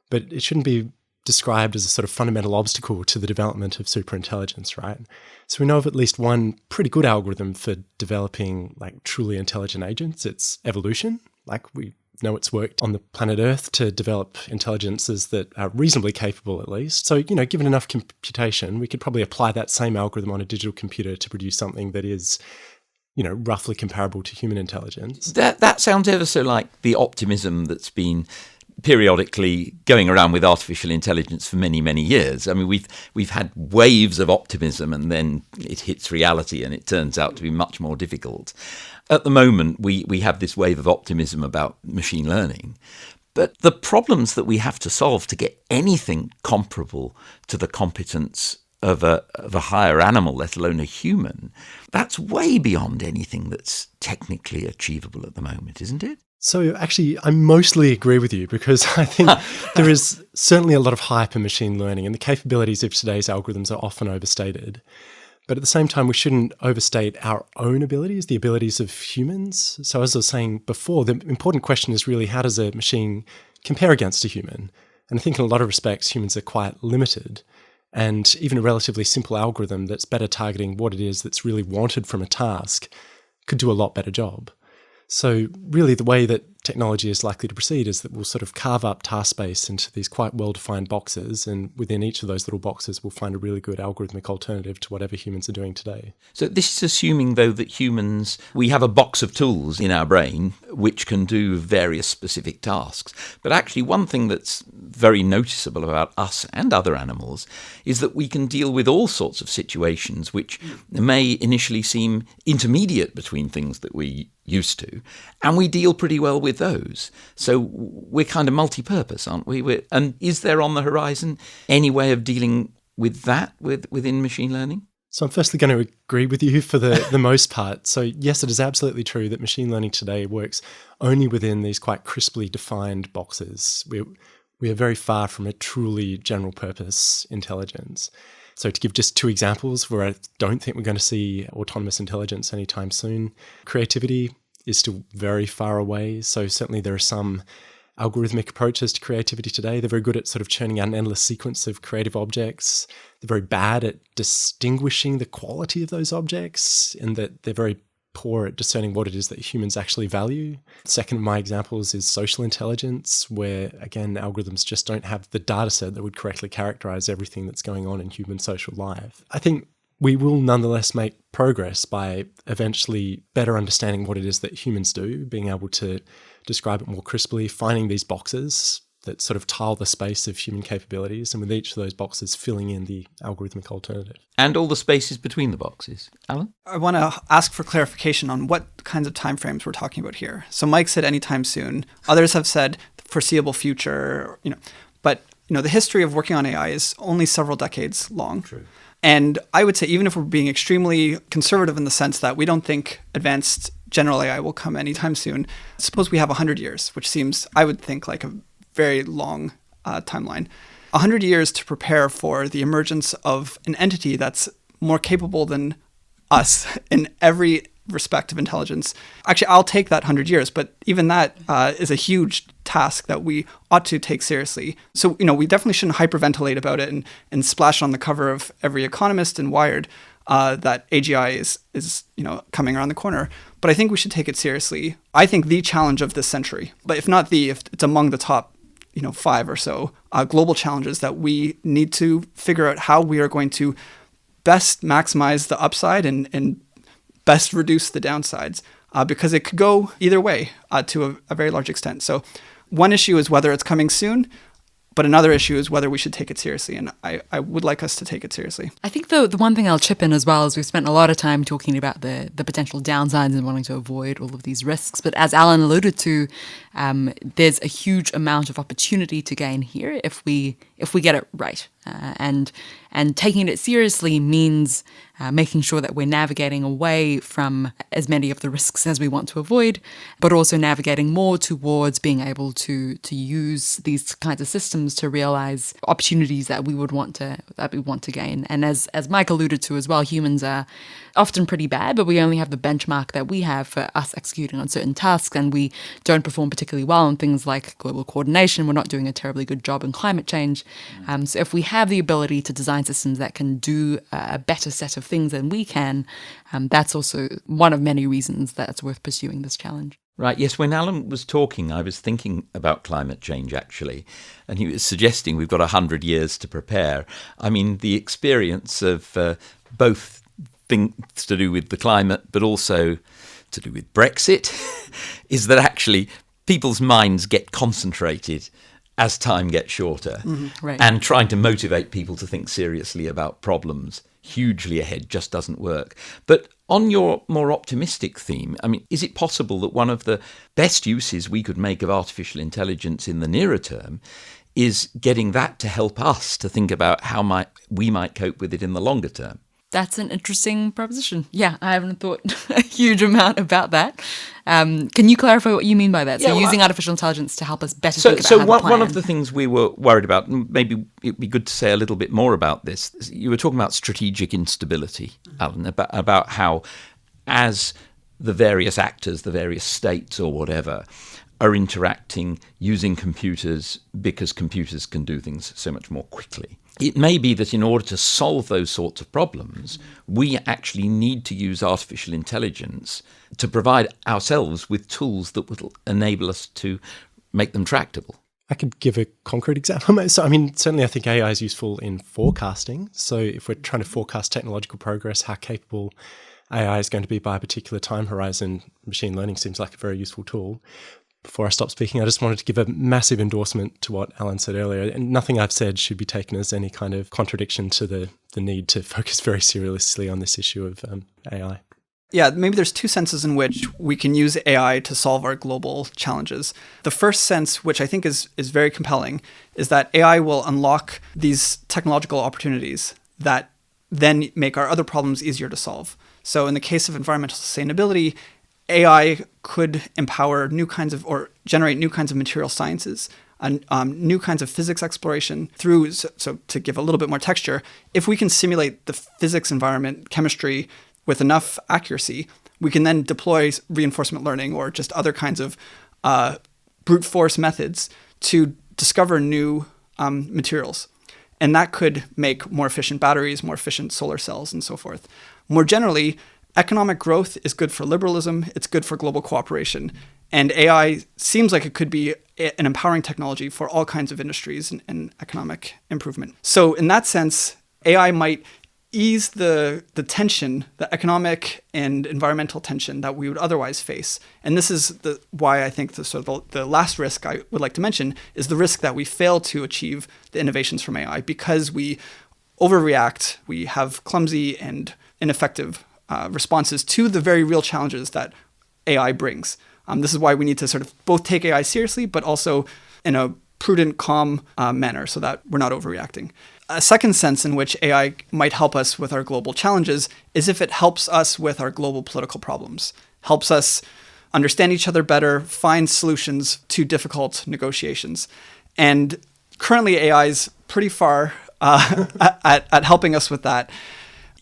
but it shouldn't be described as a sort of fundamental obstacle to the development of superintelligence, right? So we know of at least one pretty good algorithm for developing like truly intelligent agents. It's evolution. Like we know it's worked on the planet Earth to develop intelligences that are reasonably capable at least. So, given enough computation, we could probably apply that same algorithm on a digital computer to produce something that is, roughly comparable to human intelligence.
That sounds ever so like the optimism that's been periodically going around with artificial intelligence for many, many years. I mean, we've had waves of optimism, and then it hits reality and it turns out to be much more difficult. At the moment, we have this wave of optimism about machine learning, but the problems that we have to solve to get anything comparable to the competence of a higher animal, let alone a human, that's way beyond anything that's technically achievable at the moment, isn't it?
So actually, I mostly agree with you, because I think there is certainly a lot of hype in machine learning, and the capabilities of today's algorithms are often overstated. But at the same time, we shouldn't overstate our own abilities, the abilities of humans. So as I was saying before, the important question is really, how does a machine compare against a human? And I think in a lot of respects, humans are quite limited. And even a relatively simple algorithm that's better targeting what it is that's really wanted from a task could do a lot better job. So really the way that technology is likely to proceed is that we'll sort of carve up task space into these quite well-defined boxes, and within each of those little boxes we'll find a really good algorithmic alternative to whatever humans are doing today.
So this is assuming, though, that humans, we have a box of tools in our brain which can do various specific tasks. But actually one thing that's very noticeable about us and other animals is that we can deal with all sorts of situations which may initially seem intermediate between things that we used to, and we deal pretty well with those. So we're kind of multi-purpose, aren't we? And is there on the horizon any way of dealing with that within machine learning?
So I'm firstly going to agree with you for the most part. So yes, it is absolutely true that machine learning today works only within these quite crisply defined boxes. We are very far from a truly general purpose intelligence. So to give just two examples where I don't think we're going to see autonomous intelligence anytime soon, creativity is still very far away. So certainly there are some algorithmic approaches to creativity today. They're very good at sort of churning out an endless sequence of creative objects. They're very bad at distinguishing the quality of those objects, in that they're very poor at discerning what it is that humans actually value. Second of my examples is social intelligence, where, again, algorithms just don't have the data set that would correctly characterize everything that's going on in human social life. I think we will nonetheless make progress by eventually better understanding what it is that humans do, being able to describe it more crisply, finding these boxes that sort of tile the space of human capabilities, and with each of those boxes filling in the algorithmic alternative.
And all the spaces between the boxes. Alan?
I want to ask for clarification on what kinds of timeframes we're talking about here. So Mike said anytime soon. Others have said foreseeable future, But, the history of working on AI is only several decades long. True. And I would say, even if we're being extremely conservative in the sense that we don't think advanced general AI will come anytime soon, suppose we have 100 years, which seems, I would think, like a very long timeline. 100 years to prepare for the emergence of an entity that's more capable than us in every respect of intelligence. Actually, I'll take that 100 years, but even that is a huge task that we ought to take seriously. So, we definitely shouldn't hyperventilate about it and splash on the cover of every Economist and Wired that AGI is coming around the corner. But I think we should take it seriously. I think the challenge of this century, but if it's among the top 5 or so global challenges that we need to figure out how we are going to best maximize the upside and best reduce the downsides, because it could go either way to a very large extent. So one issue is whether it's coming soon. But another issue is whether we should take it seriously. And I would like us to take it seriously.
I think the one thing I'll chip in as well is we've spent a lot of time talking about the potential downsides and wanting to avoid all of these risks. But as Alan alluded to, there's a huge amount of opportunity to gain here if we get it right. And taking it seriously means making sure that we're navigating away from as many of the risks as we want to avoid, but also navigating more towards being able to use these kinds of systems to realize opportunities that we want to gain. And as Mike alluded to as well, humans are often pretty bad, but we only have the benchmark that we have for us executing on certain tasks, and we don't perform particularly well in things like global coordination. We're not doing a terribly good job in climate change. So if we have the ability to design systems that can do a better set of things than we can, that's also one of many reasons that it's worth pursuing this challenge.
Right, yes, when Alan was talking, I was thinking about climate change, actually, and he was suggesting we've got 100 years to prepare. I mean, the experience of both things to do with the climate, but also to do with Brexit, is that actually people's minds get concentrated as time gets shorter.
Right.
And trying to motivate people to think seriously about problems hugely ahead just doesn't work. But on your more optimistic theme, I mean, is it possible that one of the best uses we could make of artificial intelligence in the nearer term is getting that to help us to think about how we might cope with it in the longer term?
That's an interesting proposition. Yeah, I haven't thought a huge amount about that. Can you clarify what you mean by that? So using artificial intelligence to help us better think about how to plan.
One of the things we were worried about, and maybe it'd be good to say a little bit more about this, you were talking about strategic instability, Alan, about how as the various actors, the various states or whatever, are interacting using computers because computers can do things so much more quickly. It may be that in order to solve those sorts of problems, we actually need to use artificial intelligence to provide ourselves with tools that will enable us to make them tractable.
I could give a concrete example. So, I mean, certainly I think AI is useful in forecasting. So if we're trying to forecast technological progress, how capable AI is going to be by a particular time horizon, machine learning seems like a very useful tool. Before I stop speaking, I just wanted to give a massive endorsement to what Alan said earlier. And nothing I've said should be taken as any kind of contradiction to the need to focus very seriously on this issue of AI.
Yeah, maybe there's two senses in which we can use AI to solve our global challenges. The first sense, which I think is very compelling, is that AI will unlock these technological opportunities that then make our other problems easier to solve. So in the case of environmental sustainability, AI could empower new kinds of, or generate new kinds of material sciences, and new kinds of physics exploration through, so to give a little bit more texture, if we can simulate the physics environment, chemistry, with enough accuracy, we can then deploy reinforcement learning or just other kinds of brute force methods to discover new materials. And that could make more efficient batteries, more efficient solar cells, and so forth. More generally, economic growth is good for liberalism, it's good for global cooperation, and AI seems like it could be an empowering technology for all kinds of industries and economic improvement. So in that sense, AI might ease the tension, the economic and environmental tension that we would otherwise face. And this is why I think the last risk I would like to mention is the risk that we fail to achieve the innovations from AI because we overreact, we have clumsy and ineffective responses to the very real challenges that AI brings. This is why we need to sort of both take AI seriously, but also in a prudent, calm manner so that we're not overreacting. A second sense in which AI might help us with our global challenges is if it helps us with our global political problems, helps us understand each other better, find solutions to difficult negotiations. And currently AI is pretty far at helping us with that.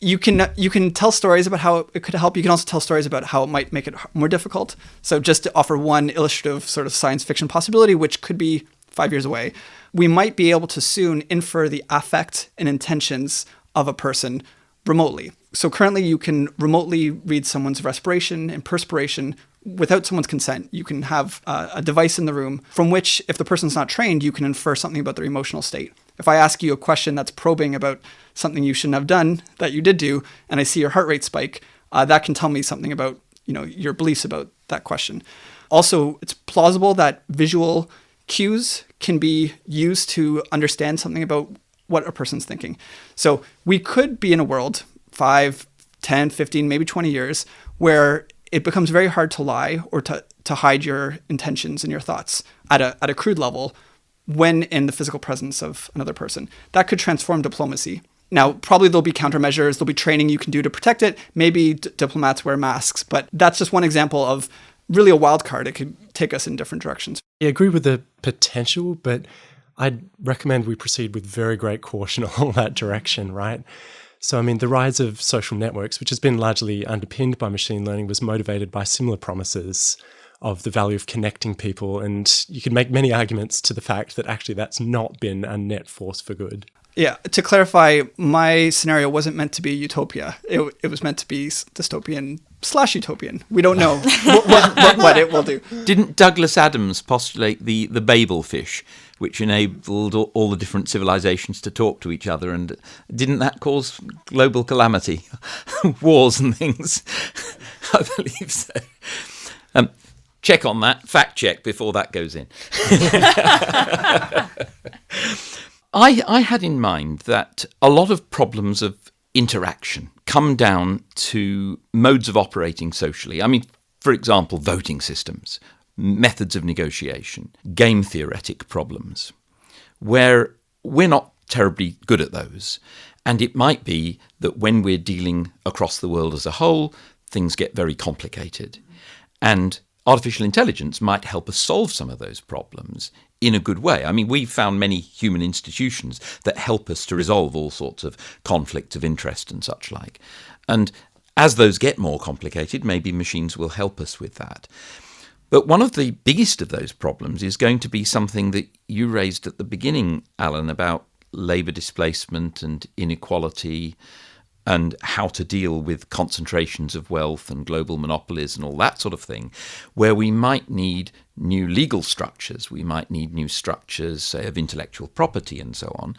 You can tell stories about how it could help. You can also tell stories about how it might make it more difficult. So just to offer one illustrative sort of science fiction possibility, which could be 5 years away, we might be able to soon infer the affect and intentions of a person remotely. So currently you can remotely read someone's respiration and perspiration without someone's consent. You can have a device in the room from which, if the person's not trained, you can infer something about their emotional state. If I ask you a question that's probing about something you shouldn't have done that you did do, and I see your heart rate spike, that can tell me something about your beliefs about that question. Also, it's plausible that visual cues can be used to understand something about what a person's thinking. So we could be in a world 5, 10, 15, maybe 20 years where it becomes very hard to lie or to hide your intentions and your thoughts at a crude level when in the physical presence of another person. That could transform diplomacy. Now, probably there'll be countermeasures, there'll be training you can do to protect it. Maybe diplomats wear masks, but that's just one example of really a wild card. It could take us in different directions.
I agree with the potential, but I'd recommend we proceed with very great caution along that direction, right? So, I mean, the rise of social networks, which has been largely underpinned by machine learning, was motivated by similar promises of the value of connecting people. And you can make many arguments to the fact that actually that's not been a net force for good.
Yeah, to clarify, my scenario wasn't meant to be utopia. It was meant to be dystopian/utopian. We don't know what it will do.
Didn't Douglas Adams postulate the Babel fish, which enabled all the different civilizations to talk to each other? And didn't that cause global calamity, wars and things? I believe so. Check on that, fact check before that goes in. I had in mind that a lot of problems of interaction come down to modes of operating socially. I mean, for example, voting systems, methods of negotiation, game theoretic problems, where we're not terribly good at those. And it might be that when we're dealing across the world as a whole, things get very complicated. And artificial intelligence might help us solve some of those problems in a good way. I mean, we've found many human institutions that help us to resolve all sorts of conflicts of interest and such like. And as those get more complicated, maybe machines will help us with that. But one of the biggest of those problems is going to be something that you raised at the beginning, Alan, about labour displacement and inequality and how to deal with concentrations of wealth and global monopolies and all that sort of thing, where we might need new legal structures. We might need new structures, say, of intellectual property and so on.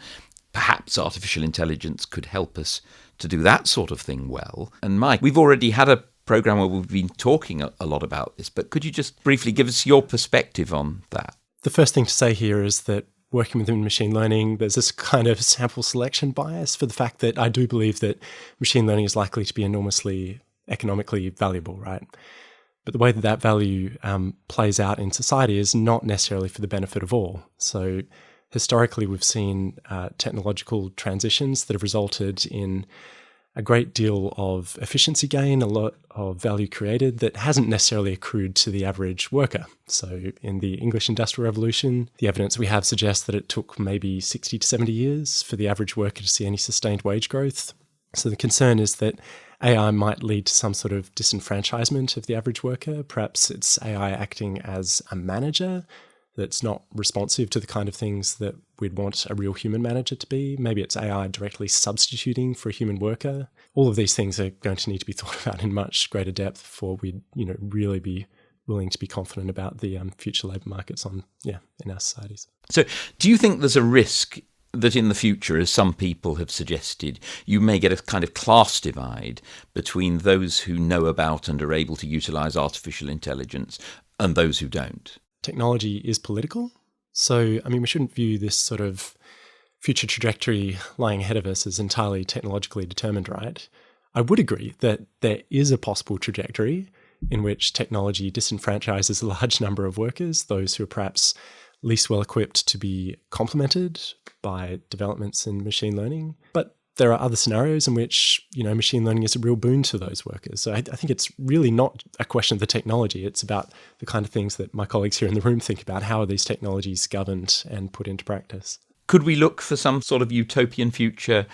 Perhaps artificial intelligence could help us to do that sort of thing well. And Mike, we've already had a program where we've been talking a lot about this, but could you just briefly give us your perspective on that?
The first thing to say here is that working within machine learning, there's this kind of sample selection bias for the fact that I do believe that machine learning is likely to be enormously economically valuable, right? But the way that value plays out in society is not necessarily for the benefit of all. So historically, we've seen technological transitions that have resulted in a great deal of efficiency gain, a lot of value created that hasn't necessarily accrued to the average worker. So in the English Industrial Revolution, the evidence we have suggests that it took maybe 60 to 70 years for the average worker to see any sustained wage growth. So the concern is that AI might lead to some sort of disenfranchisement of the average worker. Perhaps it's AI acting as a manager that's not responsive to the kind of things that we'd want a real human manager to be. Maybe it's AI directly substituting for a human worker. All of these things are going to need to be thought about in much greater depth before we'd, really be willing to be confident about the future labour markets in our societies.
So do you think there's a risk that in the future, as some people have suggested, you may get a kind of class divide between those who know about and are able to utilise artificial intelligence and those who don't?
Technology is political. So, we shouldn't view this sort of future trajectory lying ahead of us as entirely technologically determined, right? I would agree that there is a possible trajectory in which technology disenfranchises a large number of workers, those who are perhaps least well equipped to be complemented by developments in machine learning. But there are other scenarios in which, machine learning is a real boon to those workers. So I think it's really not a question of the technology. It's about the kind of things that my colleagues here in the room think about. How are these technologies governed and put into practice?
Could we look for some sort of utopian future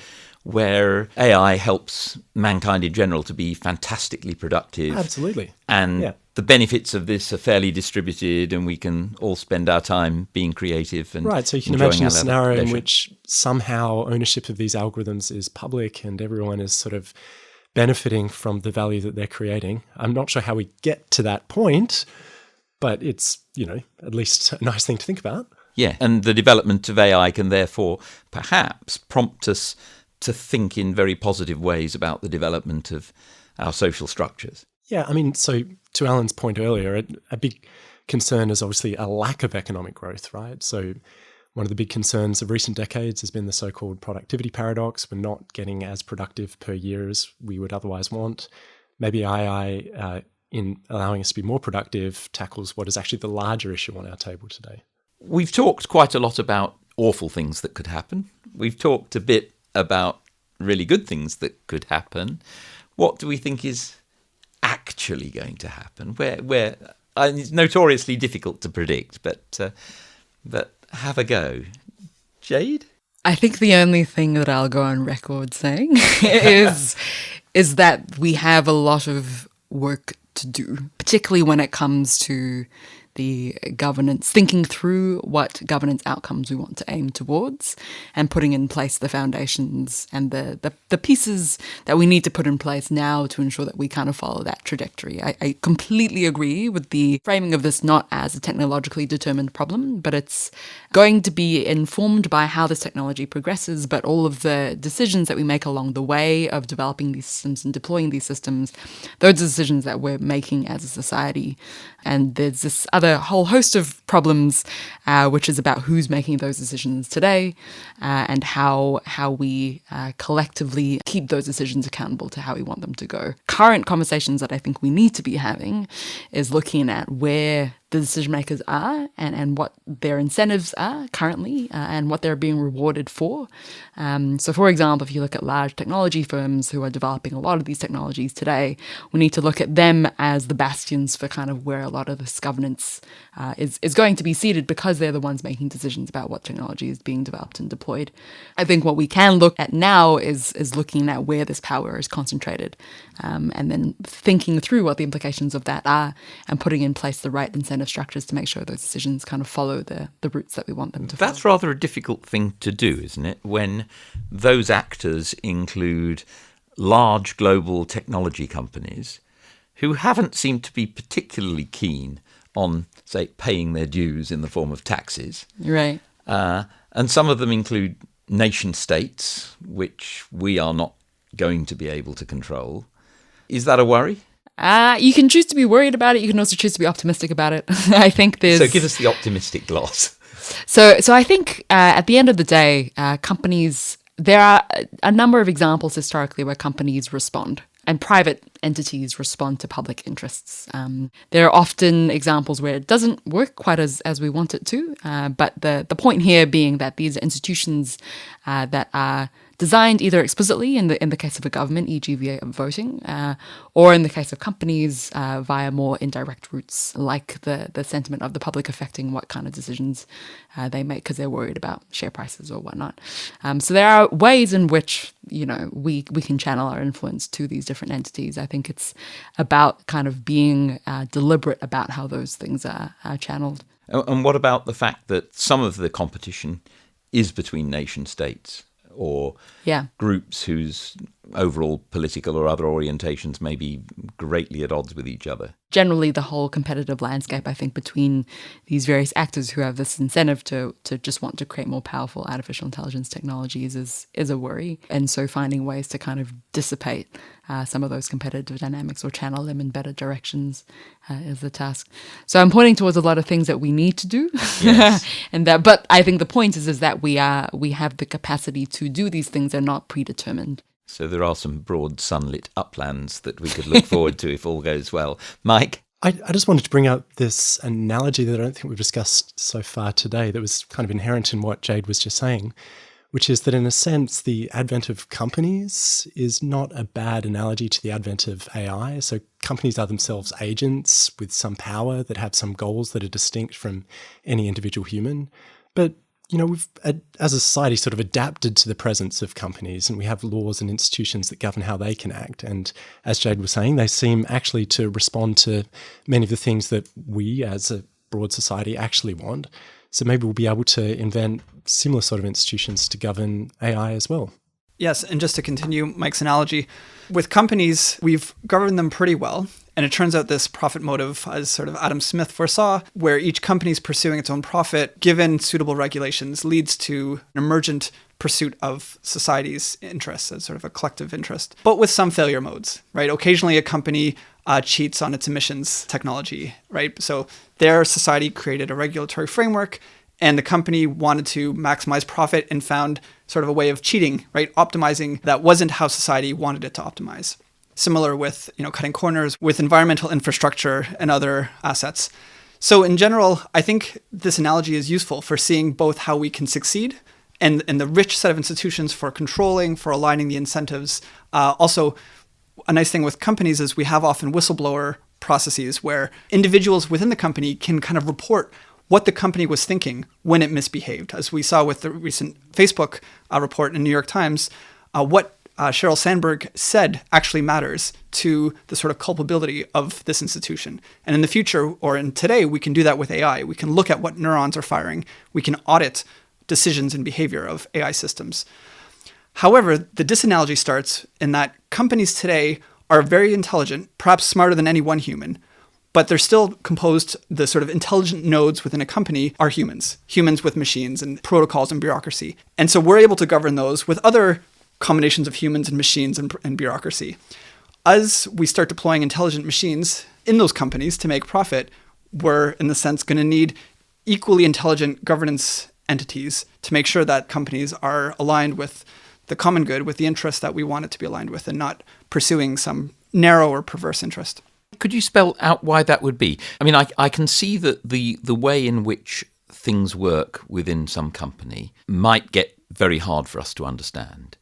where AI helps mankind in general to be fantastically productive?
Absolutely.
And the benefits of this are fairly distributed and we can all spend our time being creative and
right, so you can imagine a scenario in which somehow ownership of these algorithms is public and everyone is sort of benefiting from the value that they're creating. I'm not sure how we get to that point, but it's, at least a nice thing to think about.
Yeah, and the development of AI can therefore perhaps prompt us to think in very positive ways about the development of our social structures.
Yeah, I mean, so to Alan's point earlier, a big concern is obviously a lack of economic growth, right? So one of the big concerns of recent decades has been the so-called productivity paradox. We're not getting as productive per year as we would otherwise want. Maybe AI, in allowing us to be more productive, tackles what is actually the larger issue on our table today.
We've talked quite a lot about awful things that could happen. We've talked a bit about really good things that could happen. What do we think is actually going to happen? Where it's notoriously difficult to predict, but have a go. Jade?
I think the only thing that I'll go on record saying is that we have a lot of work to do, particularly when it comes to the governance, thinking through what governance outcomes we want to aim towards and putting in place the foundations and the pieces that we need to put in place now to ensure that we kind of follow that trajectory. I completely agree with the framing of this not as a technologically determined problem, but it's going to be informed by how this technology progresses, but all of the decisions that we make along the way of developing these systems and deploying these systems, those are decisions that we're making as a society. And there's this other whole host of problems, which is about who's making those decisions today and how we collectively keep those decisions accountable to how we want them to go. Current conversations that I think we need to be having is looking at where the decision makers are and what their incentives are currently and what they're being rewarded for. So for example, if you look at large technology firms who are developing a lot of these technologies today, we need to look at them as the bastions for kind of where a lot of this governance is going to be seated, because they're the ones making decisions about what technology is being developed and deployed. I think what we can look at now is looking at where this power is concentrated and then thinking through what the implications of that are and putting in place the right incentive structures to make sure those decisions kind of follow the routes that we want them to follow.
That's rather a difficult thing to do, isn't it? When those actors include large global technology companies who haven't seemed to be particularly keen on, say, paying their dues in the form of taxes.
Right.
And some of them include nation states, which we are not going to be able to control. Is that a worry?
You can choose to be worried about it. You can also choose to be optimistic about it. I think there's...
So give us the optimistic gloss.
So I think at the end of the day, companies... There are a number of examples historically where companies respond and private entities respond to public interests. There are often examples where it doesn't work quite as we want it to, but the point here being that these are institutions that are designed either explicitly in the case of a government, e.g. via voting, or in the case of companies via more indirect routes, like the sentiment of the public affecting what kind of decisions they make because they're worried about share prices or whatnot. So there are ways in which, we can channel our influence to these different entities. I think it's about kind of being deliberate about how those things are channeled.
And what about the fact that some of the competition is between nation states or groups whose overall political or other orientations may be greatly at odds with each other?
Generally, the whole competitive landscape, I think, between these various actors who have this incentive to just want to create more powerful artificial intelligence technologies is a worry. And so finding ways to kind of dissipate some of those competitive dynamics or channel them in better directions is the task. So I'm pointing towards a lot of things that we need to do.
Yes.
But I think the point is that we have the capacity to do these things. They're not predetermined.
So there are some broad sunlit uplands that we could look forward to if all goes well. Mike?
I just wanted to bring up this analogy that I don't think we've discussed so far today that was kind of inherent in what Jade was just saying, which is that in a sense, the advent of companies is not a bad analogy to the advent of AI. So companies are themselves agents with some power that have some goals that are distinct from any individual human. But we've, as a society, sort of adapted to the presence of companies, and we have laws and institutions that govern how they can act. And as Jade was saying, they seem actually to respond to many of the things that we as a broad society actually want. So maybe we'll be able to invent similar sort of institutions to govern AI as well.
Yes, and just to continue Mike's analogy, with companies, we've governed them pretty well. And it turns out this profit motive, as sort of Adam Smith foresaw, where each company is pursuing its own profit, given suitable regulations, leads to an emergent pursuit of society's interests as sort of a collective interest, but with some failure modes, right? Occasionally a company cheats on its emissions technology, right? So their society created a regulatory framework and the company wanted to maximize profit and found sort of a way of cheating, right? Optimizing that wasn't how society wanted it to optimize. Similar with, cutting corners with environmental infrastructure and other assets. So in general, I think this analogy is useful for seeing both how we can succeed and the rich set of institutions for controlling, for aligning the incentives. Also, a nice thing with companies is we have often whistleblower processes where individuals within the company can kind of report what the company was thinking when it misbehaved. As we saw with the recent Facebook report in New York Times, what Sheryl Sandberg said actually matters to the sort of culpability of this institution. And in the future, or in today, we can do that with AI. We can look at what neurons are firing. We can audit decisions and behavior of AI systems. However, the disanalogy starts in that companies today are very intelligent, perhaps smarter than any one human, but they're still composed, the sort of intelligent nodes within a company are humans with machines and protocols and bureaucracy. And so we're able to govern those with other combinations of humans and machines and bureaucracy. As we start deploying intelligent machines in those companies to make profit, we're, in the sense, going to need equally intelligent governance entities to make sure that companies are aligned with the common good, with the interests that we want it to be aligned with, and not pursuing some narrow or perverse interest.
Could you spell out why that would be? I mean, I can see that the way in which things work within some company might get very hard for us to understand.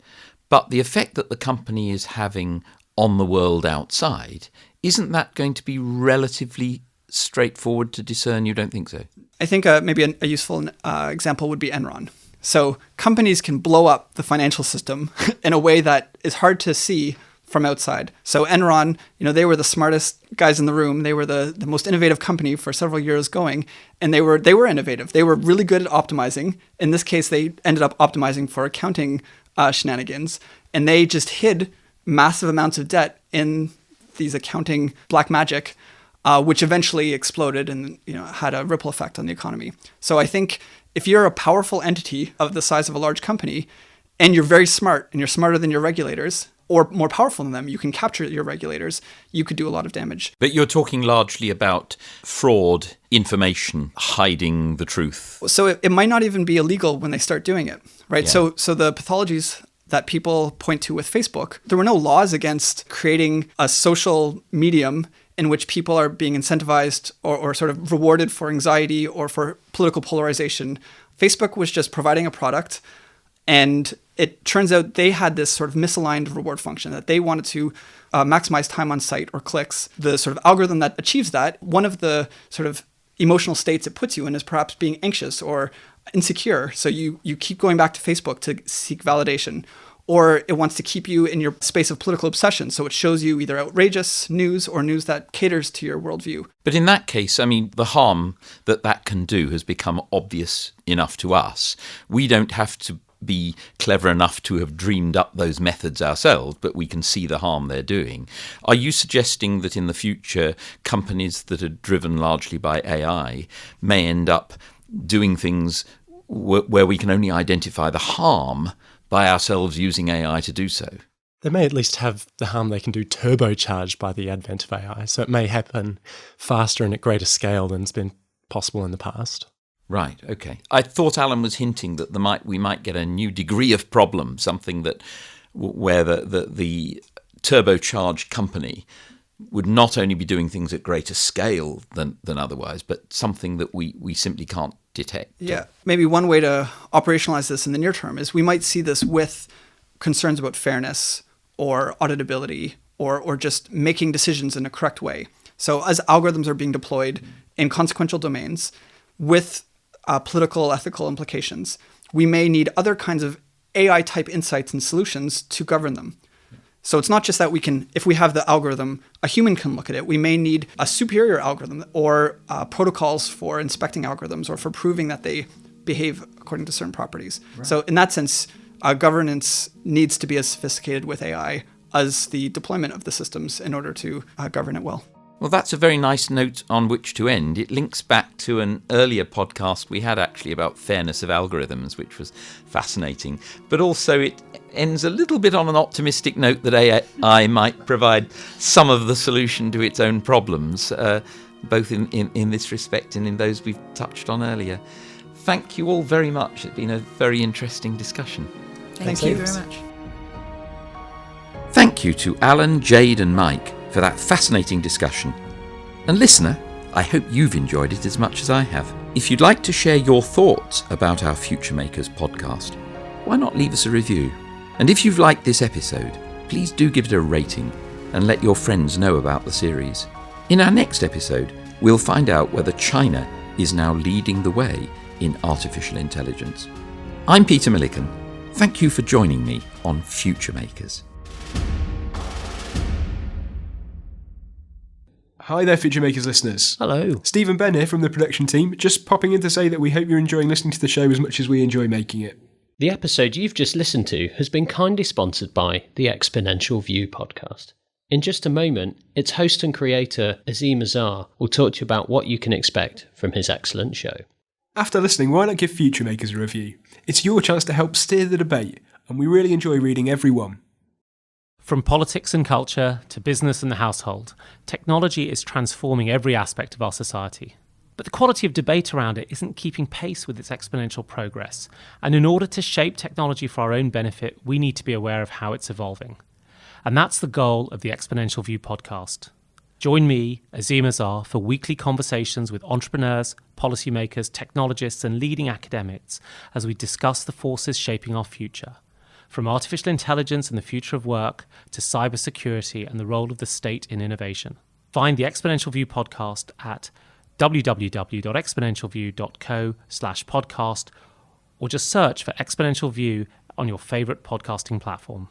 But the effect that the company is having on the world outside, isn't that going to be relatively straightforward to discern? You don't think so?
I think maybe a useful example would be Enron. So companies can blow up the financial system in a way that is hard to see from outside. So Enron, they were the smartest guys in the room. They were the most innovative company for several years going, and they were innovative. They were really good at optimizing. In this case, they ended up optimizing for accounting shenanigans, and they just hid massive amounts of debt in these accounting black magic, which eventually exploded and had a ripple effect on the economy. So I think if you're a powerful entity of the size of a large company, and you're very smart, and you're smarter than your regulators, or more powerful than them, you can capture your regulators, you could do a lot of damage.
But you're talking largely about fraud, information, hiding the truth.
So it might not even be illegal when they start doing it, right?
Yeah.
So the pathologies that people point to with Facebook, there were no laws against creating a social medium in which people are being incentivized or sort of rewarded for anxiety or for political polarization. Facebook was just providing a product, and it turns out they had this sort of misaligned reward function that they wanted to maximize time on site or clicks. The sort of algorithm that achieves that, one of the sort of emotional states it puts you in is perhaps being anxious or insecure. So you keep going back to Facebook to seek validation. Or it wants to keep you in your space of political obsession. So it shows you either outrageous news or news that caters to your worldview.
But in that case, I mean, the harm that can do has become obvious enough to us. We don't have to be clever enough to have dreamed up those methods ourselves, but we can see the harm they're doing. Are you suggesting that in the future, companies that are driven largely by AI may end up doing things where we can only identify the harm by ourselves using AI to do so?
They may at least have the harm they can do turbocharged by the advent of AI, so it may happen faster and at greater scale than's been possible in the past.
Right, okay. I thought Alan was hinting that we might get a new degree of problem, something that where the turbocharged company would not only be doing things at greater scale than otherwise, but something that we simply can't detect.
Yeah, maybe one way to operationalize this in the near term is we might see this with concerns about fairness or auditability or just making decisions in a correct way. So as algorithms are being deployed in consequential domains with political, ethical implications, we may need other kinds of AI-type insights and solutions to govern them. So it's not just that we can, if we have the algorithm, a human can look at it. We may need a superior algorithm or protocols for inspecting algorithms or for proving that they behave according to certain properties. Right. So in that sense, governance needs to be as sophisticated with AI as the deployment of the systems in order to govern it well.
Well, that's a very nice note on which to end. It links back to an earlier podcast we had actually about fairness of algorithms, which was fascinating. But also it ends a little bit on an optimistic note that AI might provide some of the solution to its own problems, both in this respect and in those we've touched on earlier. Thank you all very much. It's been a very interesting discussion.
Thank you very much.
Thank you to Alan, Jade and Mike for that fascinating discussion. And listener, I hope you've enjoyed it as much as I have. If you'd like to share your thoughts about our Futuremakers podcast, why not leave us a review? And if you've liked this episode, please do give it a rating and let your friends know about the series. In our next episode, we'll find out whether China is now leading the way in artificial intelligence. I'm Peter Milliken. Thank you for joining me on Futuremakers.
Hi there, Futuremakers listeners.
Hello.
Steve and Ben here from the production team, just popping in to say that we hope you're enjoying listening to the show as much as we enjoy making it.
The episode you've just listened to has been kindly sponsored by the Exponential View podcast. In just a moment, its host and creator, Azim Azar, will talk to you about what you can expect from his excellent show.
After listening, why not give Futuremakers a review? It's your chance to help steer the debate, and we really enjoy reading every one.
From politics and culture to business and the household, technology is transforming every aspect of our society. But the quality of debate around it isn't keeping pace with its exponential progress, and in order to shape technology for our own benefit, we need to be aware of how it's evolving. And that's the goal of the Exponential View podcast. Join me, Azim Azar, for weekly conversations with entrepreneurs, policymakers, technologists and leading academics as we discuss the forces shaping our future. From artificial intelligence and the future of work to cybersecurity and the role of the state in innovation. Find the Exponential View podcast at www.exponentialview.co/podcast or just search for Exponential View on your favourite podcasting platform.